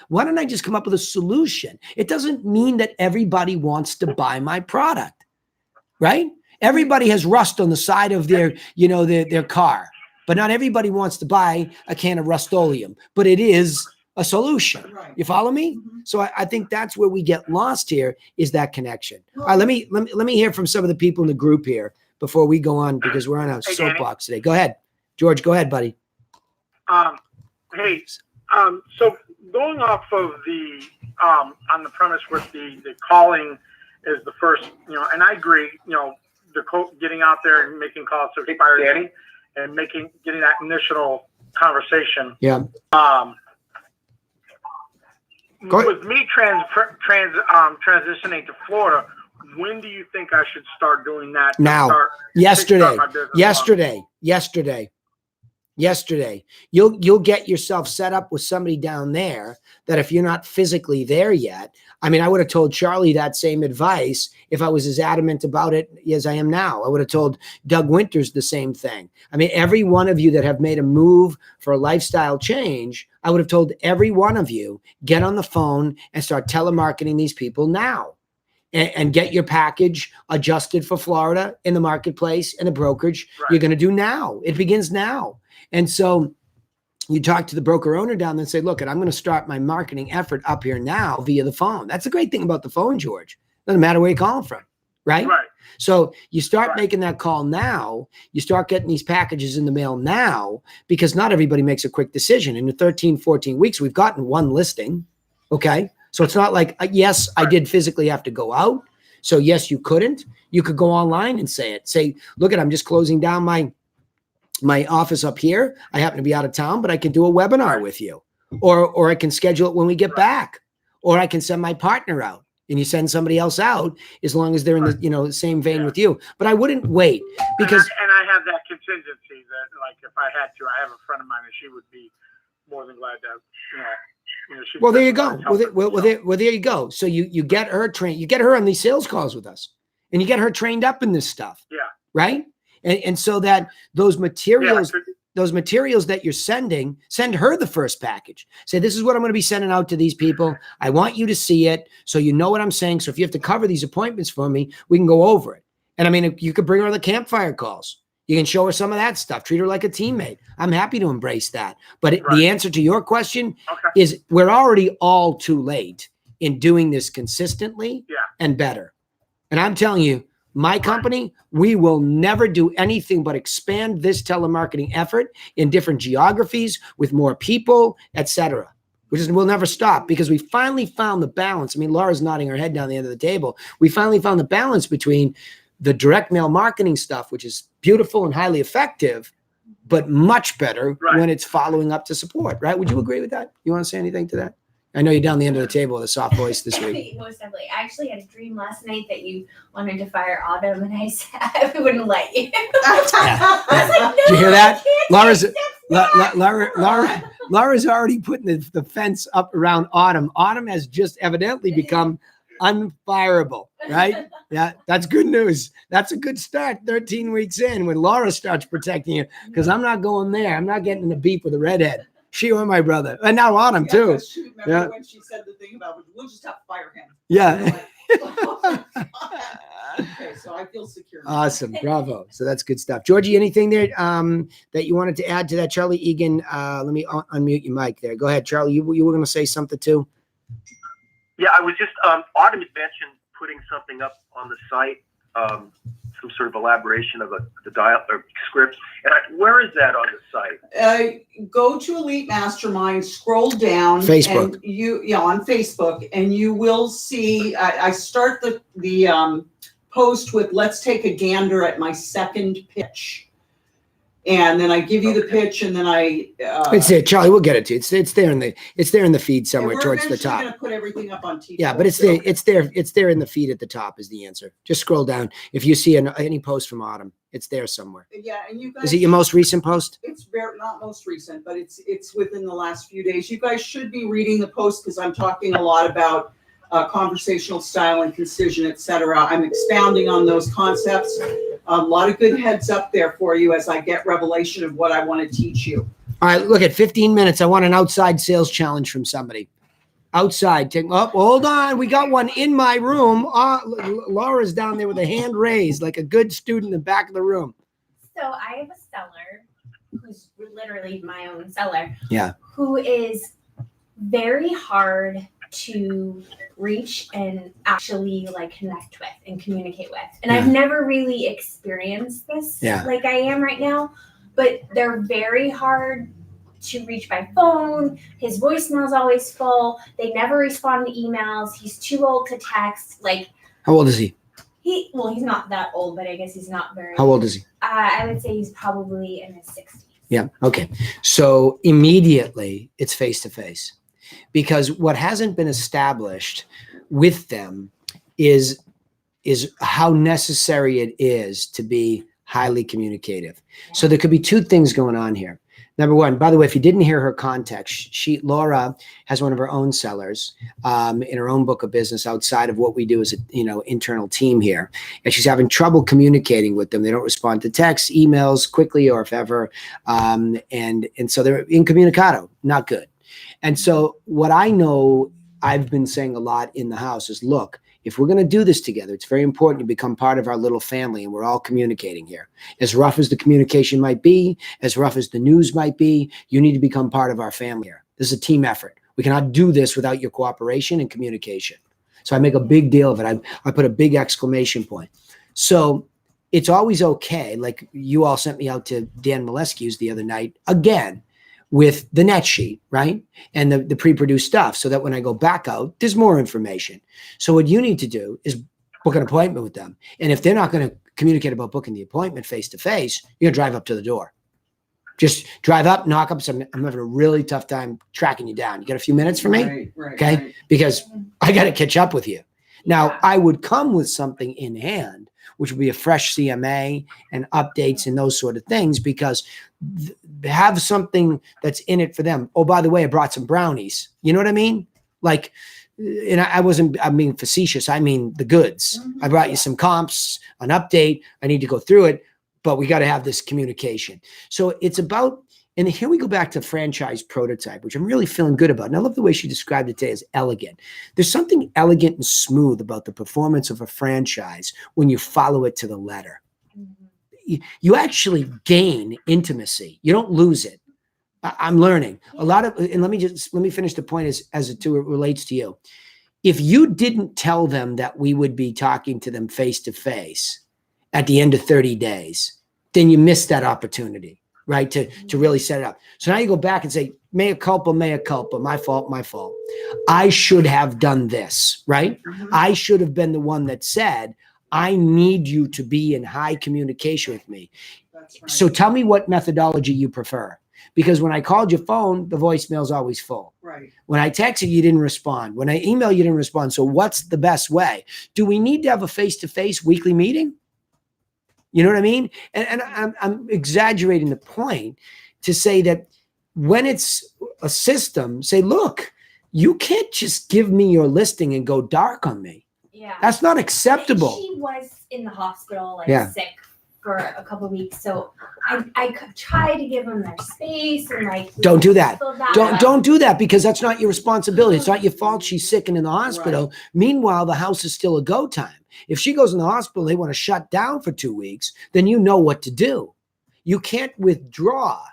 why don't I just come up with a solution? It doesn't mean that everybody wants to buy my product, right? Everybody has rust on the side of their car, but not everybody wants to buy a can of Rust-Oleum, but it is a solution. You follow me? So I think that's where we get lost here, is that connection. All right, let me hear from some of the people in the group here before we go on, because we're on a soapbox today. Go ahead, George. Go ahead, buddy. So going off of the on the premise with the calling is the first, and I agree, getting out there and making calls to expireds and getting that initial conversation. Yeah. With me transitioning to Florida, when do you think I should start doing that? Now, yesterday. You'll get yourself set up with somebody down there that if you're not physically there yet, I mean, I would have told Charlie that same advice if I was as adamant about it as I am now. I would have told Doug Winters the same thing. I mean, every one of you that have made a move for a lifestyle change, I would have told every one of you, get on the phone and start telemarketing these people now. And get your package adjusted for Florida in the marketplace and the brokerage. You're going to do now. It begins now. And so you talk to the broker owner down there and say, look, I'm going to start my marketing effort up here now via the phone. That's the great thing about the phone, George. Doesn't matter where you're calling from, right? So you start making that call now. You start getting these packages in the mail now, because not everybody makes a quick decision. In the 13, 14 weeks, we've gotten one listing, okay? So it's not like, yes, I did physically have to go out. So yes, you couldn't. You could go online and say, look, I'm just closing down my office up here. I happen to be out of town, but I can do a webinar with you, or I can schedule it when we get back, or I can send my partner out and you send somebody else out, as long as they're in the same vein with you. But I wouldn't wait, because and I have that contingency that, like, if I had to, I have a friend of mine and she would be more than glad to, well, there you go. Well, there you go. So you get her trained, you get her on these sales calls with us, and you get her trained up in this stuff. Yeah. Right. And so that those materials that you're sending, send her the first package. Say, this is what I'm going to be sending out to these people. I want you to see it, so you know what I'm saying. So if you have to cover these appointments for me, we can go over it. And I mean, you could bring her the campfire calls. You can show her some of that stuff. Treat her like a teammate. I'm happy to embrace that. But the answer to your question is, we're already all too late in doing this consistently and better. And I'm telling you, my company, we will never do anything but expand this telemarketing effort in different geographies with more people, etc. We'll never stop, because we finally found the balance. I mean, Laura's nodding her head down the end of the table. We finally found the balance between the direct mail marketing stuff, which is beautiful and highly effective, but much better when it's following up to support, right? Would you agree with that? You want to say anything to that? I know you're down the end of the table with a soft voice this week. Most definitely. I actually had a dream last night that you wanted to fire Autumn, and I said I wouldn't let you. I was like, no, Did you hear that? Laura's Laura's already putting the fence up around Autumn. Autumn has just evidently become unfireable, right? Yeah, that's good news. That's a good start 13 weeks in when Laura starts protecting you, because I'm not going there. I'm not getting in a beef with a redhead. She or my brother. And now Autumn too. She remember when she said the thing about, we'll just have to fire him. Yeah. Okay, so I feel secure. Awesome. Bravo. So that's good stuff. Georgie, anything there that you wanted to add to that? Charlie Egan, let me unmute your mic there. Go ahead, Charlie. You were going to say something too? Yeah, I was just, Autumn had mentioned putting something up on the site, some sort of elaboration of the dial or script. And where is that on the site? Go to Elite Mastermind, scroll down. Facebook. And on Facebook, and you will see, I start the post with, let's take a gander at my second pitch. And then I give you the pitch, and then it's there, Charlie. We'll get it to you. It's there in the feed somewhere towards the top. We're going to put everything up on TV. Yeah, but it's there. It's there in the feed at the top is the answer. Just scroll down. If you see any post from Autumn, it's there somewhere. Yeah, and you guys. Is it your most recent post? It's not most recent, but it's within the last few days. You guys should be reading the post, because I'm talking a lot about conversational style and concision, etc. I'm expounding on those concepts. A lot of good heads up there for you as I get revelation of what I want to teach you. All right, look at 15 minutes. I want an outside sales challenge from somebody. Outside. Hold on. We got one in my room. Laura's down there with a hand raised like a good student in the back of the room. So I have a seller who's literally my own seller. Yeah. Who is very hard to reach and actually connect with and communicate with. And I've never really experienced this like I am right now, but they're very hard to reach by phone. His voicemail is always full. They never respond to emails. He's too old to text. How old is he? He's not that old, but I guess he's not very. How old is he? I would say he's probably in his 60s. Yeah. Okay. So immediately it's face to face. Because what hasn't been established with them is how necessary it is to be highly communicative. Yeah. So there could be two things going on here. Number one, by the way, if you didn't hear her context, Laura has one of her own sellers in her own book of business outside of what we do as a internal team here, and she's having trouble communicating with them. They don't respond to texts, emails quickly or if ever, and so they're incommunicado, not good. And so what I know I've been saying a lot in the house is, look, if we're going to do this together, it's very important to become part of our little family, and we're all communicating here. As rough as the communication might be, as rough as the news might be, you need to become part of our family here. This is a team effort. We cannot do this without your cooperation and communication. So I make a big deal of it. I put a big exclamation point. So it's always okay. Like you all sent me out to Dan Molescu's the other night, again, with the net sheet, right? And the pre-produced stuff, so that when I go back out, there's more information. So what you need to do is book an appointment with them. And if they're not going to communicate about booking the appointment face-to-face, you're going to drive up to the door. Just drive up, knock up some. I'm having a really tough time tracking you down. You got a few minutes for me? Right, okay? Right. Because I got to catch up with you. Now, I would come with something in hand, which would be a fresh CMA and updates and those sort of things, because have something that's in it for them. Oh, by the way, I brought some brownies. You know what I mean? Like, and I'm being facetious. I mean the goods. Mm-hmm. I brought you some comps, an update. I need to go through it, but we got to have this communication. So it's about, and here we go back to franchise prototype, which I'm really feeling good about. And I love the way she described it today as elegant. There's something elegant and smooth about the performance of a franchise when you follow it to the letter. Mm-hmm. You actually gain intimacy. You don't lose it. I'm learning a lot of, and let me finish the point as it relates to you. If you didn't tell them that we would be talking to them face to face at the end of 30 days, then you missed that opportunity. Right, to really set it up. So now you go back and say, mea culpa, my fault. I should have done this, right? Mm-hmm. I should have been the one that said, I need you to be in high communication with me. That's right. So tell me what methodology you prefer. Because when I called your phone, the voicemail's always full. Right. When I texted you, didn't respond. When I emailed you, didn't respond. So what's the best way? Do we need to have a face-to-face weekly meeting? You know what I mean? And I'm exaggerating the point to say that when it's a system, say, look, you can't just give me your listing and go dark on me. Yeah. That's not acceptable. She was in the hospital, sick for a couple of weeks. So I tried to give them their space and don't do that. Don't do that, because that's not your responsibility. It's not your fault she's sick and in the hospital. Right. Meanwhile, the house is still a go time. If she goes in the hospital, they want to shut down for 2 weeks, then you know what to do. You can't withdraw.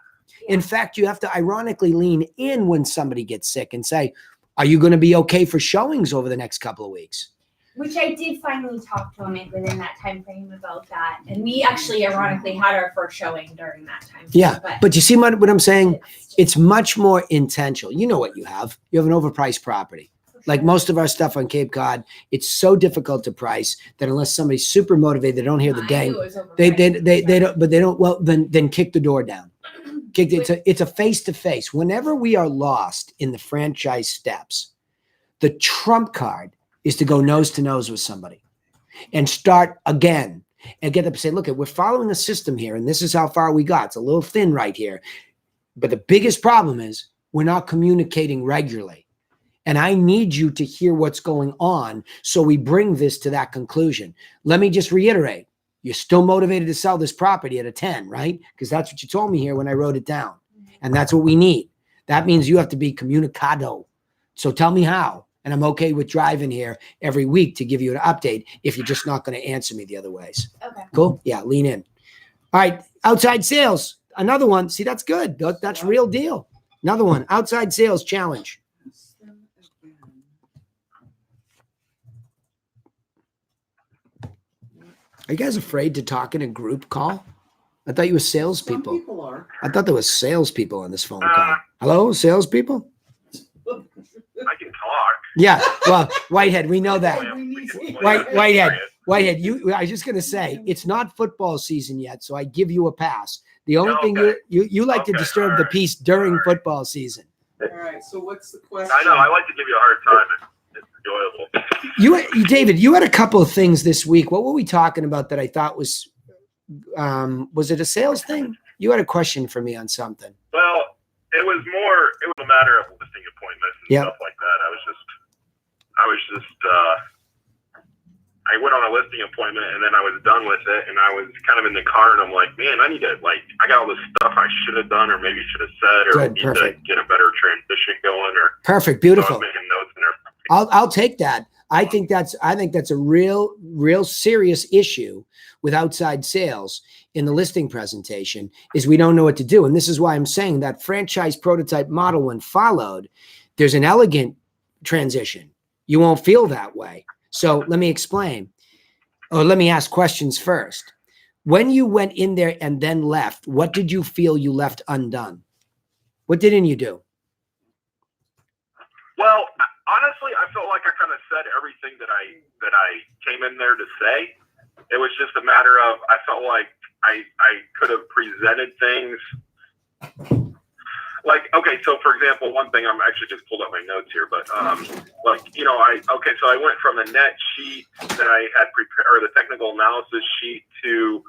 Yeah. In fact, you have to ironically lean in when somebody gets sick and say, are you going to be okay for showings over the next couple of weeks? Which I did finally talk to him within that time frame about that. And we actually ironically had our first showing during that time frame. Yeah, but you see what I'm saying? It's much more intentional. You know what you have. You have an overpriced property. Like most of our stuff on Cape Cod, it's so difficult to price that unless somebody's super motivated, they don't hear the game. They don't, but they don't, well, then kick the door down. It's a face-to-face. Whenever we are lost in the franchise steps, the trump card is to go nose to nose with somebody and start again and get them to say, look, we're following a system here and this is how far we got. It's a little thin right here. But the biggest problem is we're not communicating regularly. And I need you to hear what's going on so we bring this to that conclusion. Let me just reiterate. You're still motivated to sell this property at a 10, right? Because that's what you told me here when I wrote it down. And that's what we need. That means you have to be comunicado. So tell me how. And I'm okay with driving here every week to give you an update if you're just not going to answer me the other ways. Okay. Cool? Yeah, lean in. All right, outside sales. Another one. See, that's good. That's real deal. Another one. Outside sales challenge. Are you guys afraid to talk in a group call? I thought you were salespeople. Some people are. I thought there was salespeople on this phone call. Hello, salespeople? I can talk. Yeah, well, Whitehead, we know that. Whitehead, I was just going to say, it's not football season yet, so I give you a pass. The only thing you like to disturb the peace during football season. All right, so what's the question? I know, I like to give you a hard time. It's enjoyable. David, you had a couple of things this week. What were we talking about that I thought was it a sales thing? You had a question for me on something. Well, it was a matter of listing appointments and stuff like that. I went on a listing appointment and then I was done with it and I was kind of in the car and I'm like, man, I got all this stuff I should have done or maybe should have said or need to get a better transition going or perfect, beautiful. So I'm making notes in there. I'll take that. I think that's a real serious issue with outside sales in the listing presentation is we don't know what to do. And this is why I'm saying that franchise prototype model, when followed, there's an elegant transition. You won't feel that way. So let me explain, or let me ask questions first. When you went in there and then left, what did you feel you left undone? What didn't you do? Well, honestly, I felt like I kind of said everything that I came in there to say. It was just a matter of I felt like I could have presented things. Like, okay, so for example, one thing I'm actually just pulled up my notes here, but so I went from the net sheet that I had prepared, or the technical analysis sheet, to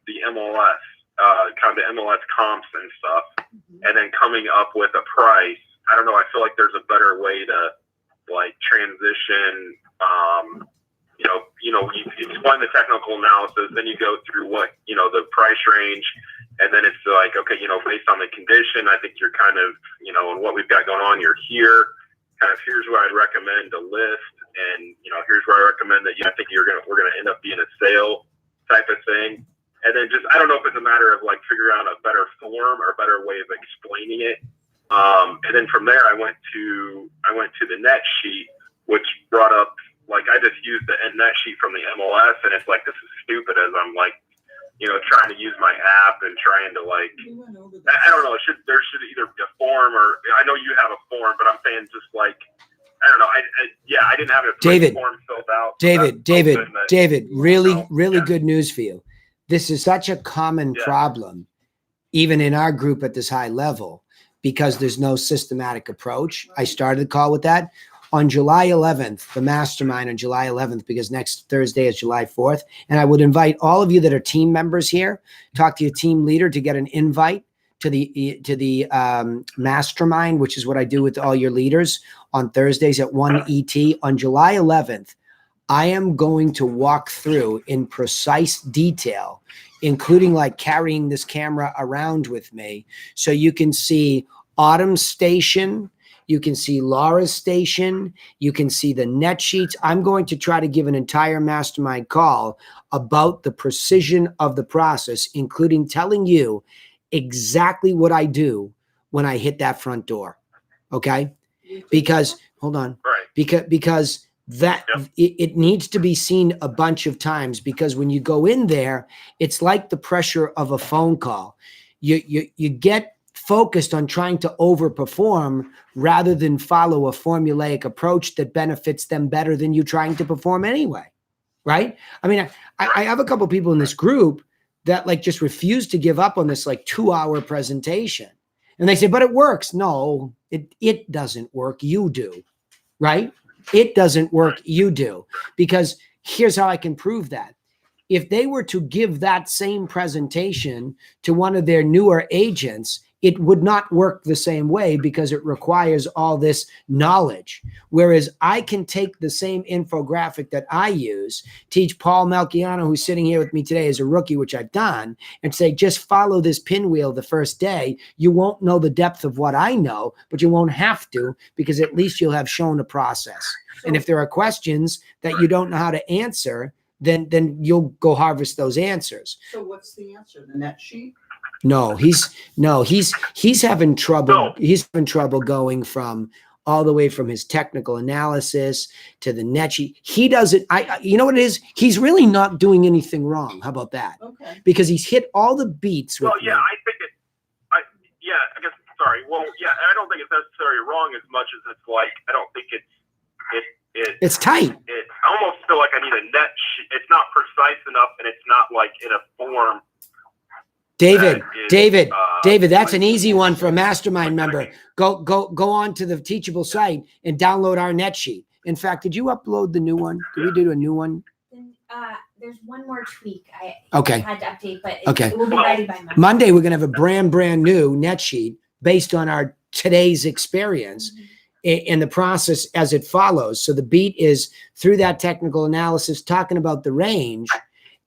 the MLS, kind of the MLS comps and stuff, and then coming up with a price. I don't know. I feel like there's a better way to like transition. You explain the technical analysis, then you go through what the price range. And then it's like, okay, based on the condition, I think you're kind of, and what we've got going on, you're here. Kind of here's where I'd recommend to list, and here's where I recommend that I think we're gonna end up being a sale type of thing. And then just I don't know if it's a matter of like figuring out a better form or a better way of explaining it. And then from there, I went to the net sheet, which brought up like I just used the net sheet from the MLS, and it's like this is stupid as I'm like. Trying to use my app and trying to like, I don't know. There should either be a form or I know you have a form, but I'm saying just like, I don't know. I didn't have a form filled out. David, really good news for you. This is such a common problem, even in our group at this high level, because there's no systematic approach. I started the call with that. On July 11th, the mastermind on July 11th, because next Thursday is July 4th. And I would invite all of you that are team members here, talk to your team leader to get an invite to the mastermind, which is what I do with all your leaders on Thursdays at 1 ET. On July 11th, I am going to walk through in precise detail, including like carrying this camera around with me, so you can see Autumn's station, you can see Laura's station, you can see the net sheets. I'm going to try to give an entire mastermind call about the precision of the process, including telling you exactly what I do when I hit that front door. Okay? Because, hold on. Right. Because that it needs to be seen a bunch of times, because when you go in there, it's like the pressure of a phone call. You get focused on trying to overperform rather than follow a formulaic approach that benefits them better than you trying to perform anyway. Right? I mean, I have a couple of people in this group that like just refuse to give up on this like 2-hour presentation. And they say, but it works. No, it doesn't work. You do. Right? It doesn't work. You do. Because here's how I can prove that. If they were to give that same presentation to one of their newer agents, it would not work the same way, because it requires all this knowledge. Whereas I can take the same infographic that I use, teach Paul Melchiano, who's sitting here with me today as a rookie, which I've done, and say, just follow this pinwheel the first day. You won't know the depth of what I know, but you won't have to, because at least you'll have shown a process. And if there are questions that you don't know how to answer, then you'll go harvest those answers. So what's the answer? The net sheet? No, he's having trouble. No. He's having trouble going from all the way from his technical analysis to the net sheet. He doesn't. You know what it is? He's really not doing anything wrong. How about that? Okay. Because he's hit all the beats. Well, with yeah, me. I think it. I guess. Sorry. Well, yeah, I don't think it's necessarily wrong as much as it's like I don't think It's tight. I almost feel like I need a net sheet. It's not precise enough, and it's not like in a form. David, David, that's an easy one for a mastermind member. Go on to the Teachable site and download our net sheet. In fact, did you upload the new one? Did we do a new one? There's one more tweak I Okay. had to update, but Okay. it will be ready by Monday. Monday, we're going to have a brand new net sheet based on our today's experience. In the process as it follows. So the beat is through that technical analysis, talking about the range,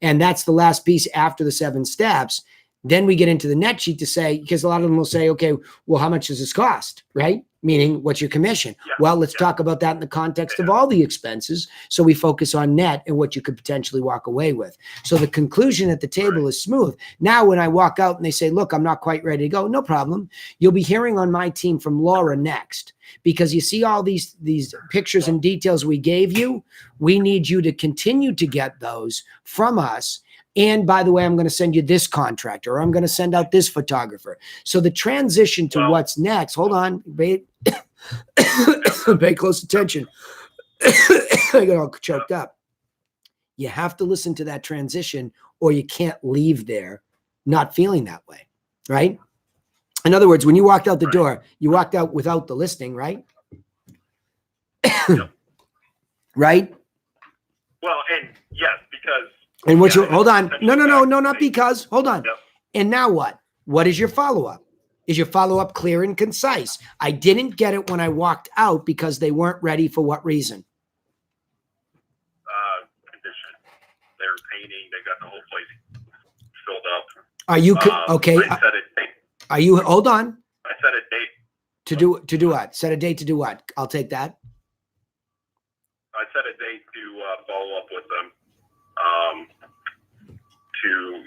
and that's the last piece after the 7 steps. Then we get into the net sheet to say, because a lot of them will say, okay, well, how much does this cost, right? Meaning, what's your commission? Yeah. Well, let's talk about that in the context of all the expenses. So we focus on net and what you could potentially walk away with. So the conclusion at the table is smooth. Now, when I walk out and they say, look, I'm not quite ready to go, no problem. You'll be hearing on my team from Laura next, because you see all these pictures and details we gave you. We need you to continue to get those from us. And by the way, I'm going to send you this contractor, or I'm going to send out this photographer. So the transition to what's next, hold on, pay close attention. I got all choked up. You have to listen to that transition, or you can't leave there not feeling that way, right? In other words, when you walked out the door, you walked out without the listing, right? Right? Well, and yes, because. And what you hold on. No, not because. Hold on. Yep. And now what? What is your follow-up? Is your follow-up clear and concise? I didn't get it when I walked out because they weren't ready for what reason? Condition. They were painting. They got the whole place filled up. Are you okay? I set a date. Are you? Hold on. I set a date. To do what? Set a date to do what? I'll take that. I set a date to follow up with them. To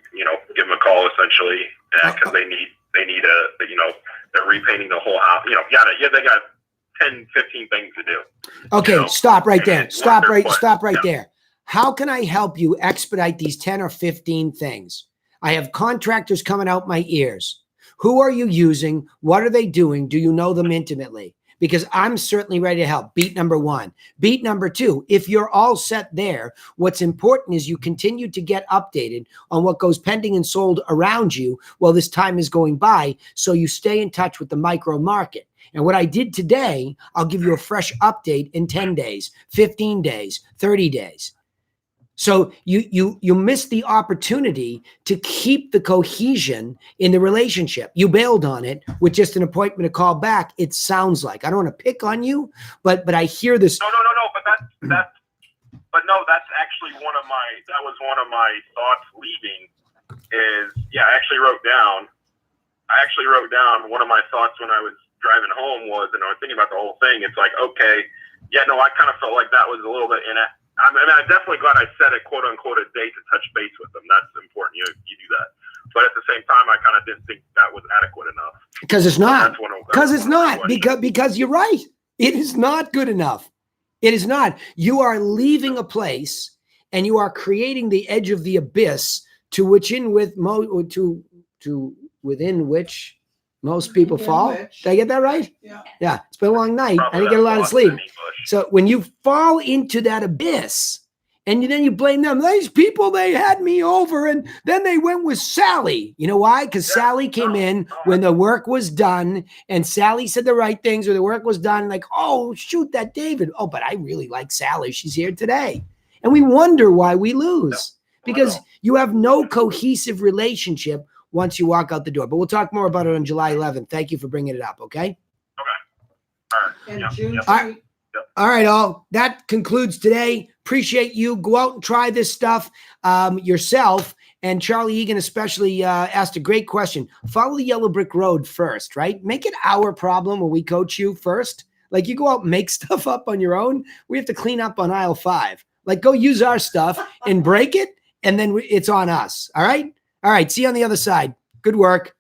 give them a call essentially, because they need they're repainting the whole house. They got 10, 15 things to do. Okay, stop right there. Stop right Yeah. there. How can I help you expedite these 10 or 15 things? I have contractors coming out my ears. Who are you using? What are they doing? Do you know them intimately? because I'm certainly ready to help. Beat number one. Beat number two, if you're all set there, what's important is you continue to get updated on what goes pending and sold around you while this time is going by, so you stay in touch with the micro market. And what I did today, I'll give you a fresh update in 10 days, 15 days, 30 days. So you missed the opportunity to keep the cohesion in the relationship. You bailed on it with just an appointment to call back. It sounds like, I don't want to pick on you, but I hear this. No. But that's actually one of my thoughts leaving is, I actually wrote down one of my thoughts when I was driving home was, and I was thinking about the whole thing. It's like, okay, I kind of felt like that was a little bit I'm definitely glad I set a quote unquote a date to touch base with them. That's important. You do that. But at the same time, I kind of didn't think that was adequate enough. Because it's not. Because you're right. It is not good enough. It is not. You are leaving a place and you are creating the edge of the abyss within which most people fall. Did I get that right? Yeah. It's been a long night. I didn't get a lot of sleep. So when you fall into that abyss and then you blame them, these people, they had me over and then they went with Sally. You know why? Because Sally came in when the work was done and Sally said the right things or the work was done. Like, oh, shoot, that David. Oh, but I really like Sally. She's here today. And we wonder why we lose because you have no cohesive relationship once you walk out the door. But we'll talk more about it on July 11th. Thank you for bringing it up, okay? Okay. All right. All right, all. That concludes today. Appreciate you. Go out and try this stuff yourself. And Charlie Egan especially asked a great question. Follow the yellow brick road first, right? Make it our problem when we coach you first. Like you go out and make stuff up on your own. We have to clean up on aisle 5. Like go use our stuff and break it, and then it's on us. All right? All right. See you on the other side. Good work.